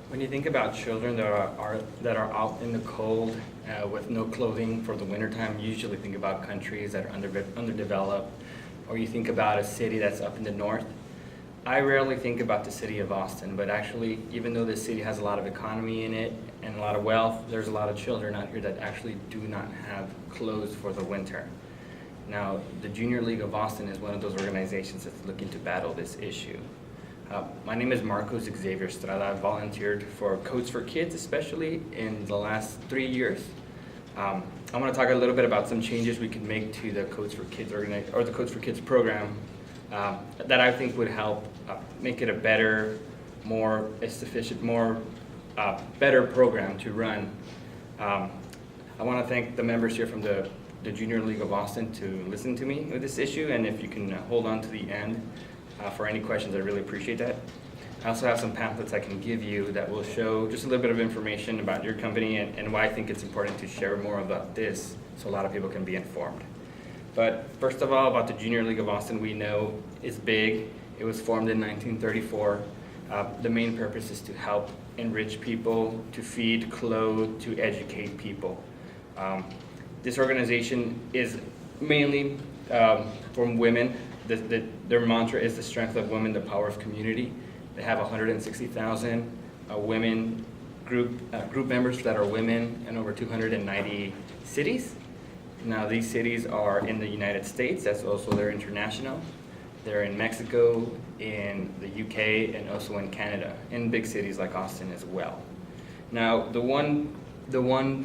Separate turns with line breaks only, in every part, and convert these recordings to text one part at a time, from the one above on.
When you think about children that are out in the cold with no clothing for the wintertime, you usually think about countries that are underdeveloped, or you think about a city that's up in the north. I rarely think about the city of Austin, but actually, even though this city has a lot of economy in it and a lot of wealth, there's a lot of children out here that actually do not have clothes for the winter. Now, the Junior League of Austin is one of those organizations that's looking to battle this issue. My name is Marcos Xavier Estrada. I've volunteered for Coats for Kids, especially in the last 3 years. I want to talk a little bit about some changes we can make to the Coats for Kids the Coats for Kids program that I think would help make it a better, more sufficient, better program to run. I want to thank the members here from the Junior League of Austin to listen to me with this issue, and if you can hold on to the end for any questions, I really appreciate that. I also have some pamphlets I can give you that will show just a little bit of information about your company and why I think it's important to share more about this so a lot of people can be informed. But first of all, about the Junior League of Austin, we know it's big. It was formed in 1934. The main purpose is to help enrich people, to feed, clothe, to educate people. This organization is mainly from women. Their mantra is the strength of women, the power of community. They have 160,000 women group members that are women in over 290 cities. Now these cities are in the United States, that's also they're international. They're in Mexico, in the UK, and also in Canada, in big cities like Austin as well. Now the one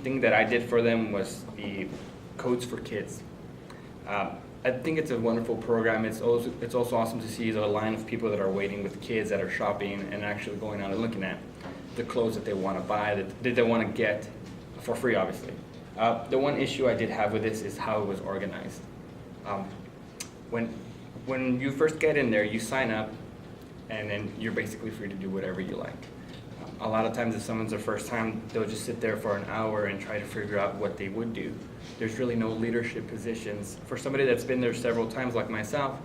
thing that I did for them was the Coats for Kids. I think it's a wonderful program. It's also awesome to see the line of people that are waiting with kids that are shopping and actually going out and looking at the clothes that they want to buy, that they want to get for free, obviously. The one issue I did have with this is how it was organized. When you first get in there, you sign up, and then you're basically free to do whatever you like. A lot of times if someone's their first time, they'll just sit there for an hour and try to figure out what they would do. There's really no leadership positions. For somebody that's been there several times like myself,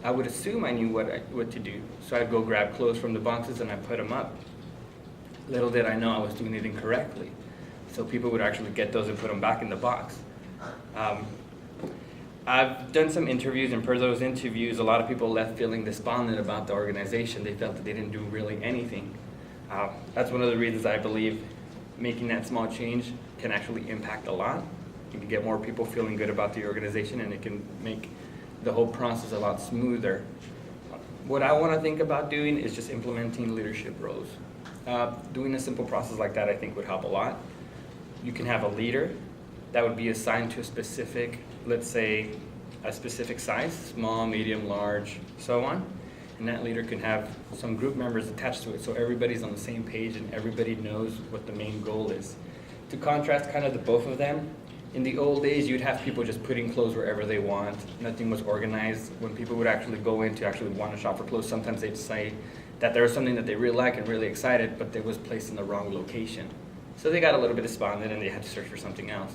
I would assume I knew what to do. So I'd go grab clothes from the boxes and I put them up. Little did I know I was doing it incorrectly. So people would actually get those and put them back in the box. I've done some interviews, and per those interviews, a lot of people left feeling despondent about the organization. They felt that they didn't do really anything. That's one of the reasons I believe making that small change can actually impact a lot. You can get more people feeling good about the organization, and it can make the whole process a lot smoother. What I want to think about doing is just implementing leadership roles. Doing a simple process like that I think would help a lot. You can have a leader that would be assigned to a specific, let's say, a specific size, small, medium, large, so on. And that leader can have some group members attached to it so everybody's on the same page and everybody knows what the main goal is. To contrast kind of the both of them, in the old days you'd have people just putting clothes wherever they want. Nothing was organized. When people would actually go in to actually want to shop for clothes, sometimes they'd say that there was something that they really like and really excited, but it was placed in the wrong location. So they got a little bit despondent and they had to search for something else.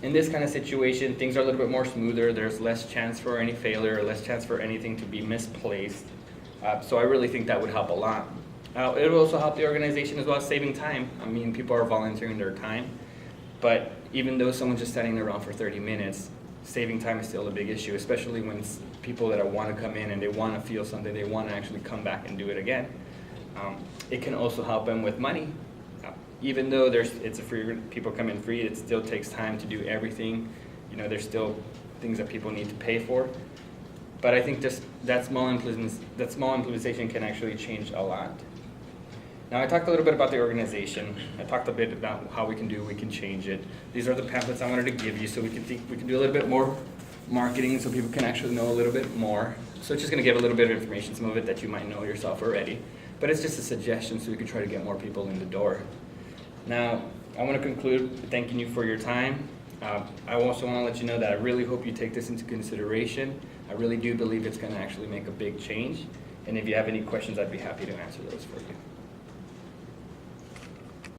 In this kind of situation, things are a little bit more smoother. There's less chance for any failure, or less chance for anything to be misplaced. So I really think that would help a lot. It would also help the organization as well as saving time. I mean, people are volunteering their time, but even though someone's just standing around for 30 minutes, saving time is still a big issue, especially when it's people that want to come in and they want to feel something, they want to actually come back and do it again. It can also help them with money. Even though it's a free, people come in free, it still takes time to do everything. You know, there's still things that people need to pay for. But I think just that small implementation can actually change a lot. Now I talked a little bit about the organization. I talked a bit about how we can change it. These are the pamphlets I wanted to give you so we can do a little bit more marketing so people can actually know a little bit more. So it's just going to give a little bit of information, some of it that you might know yourself already. But it's just a suggestion so we can try to get more people in the door. Now, I want to conclude thanking you for your time. I also want to let you know that I really hope you take this into consideration. I really do believe it's going to actually make a big change. And if you have any questions, I'd be happy to answer those for you.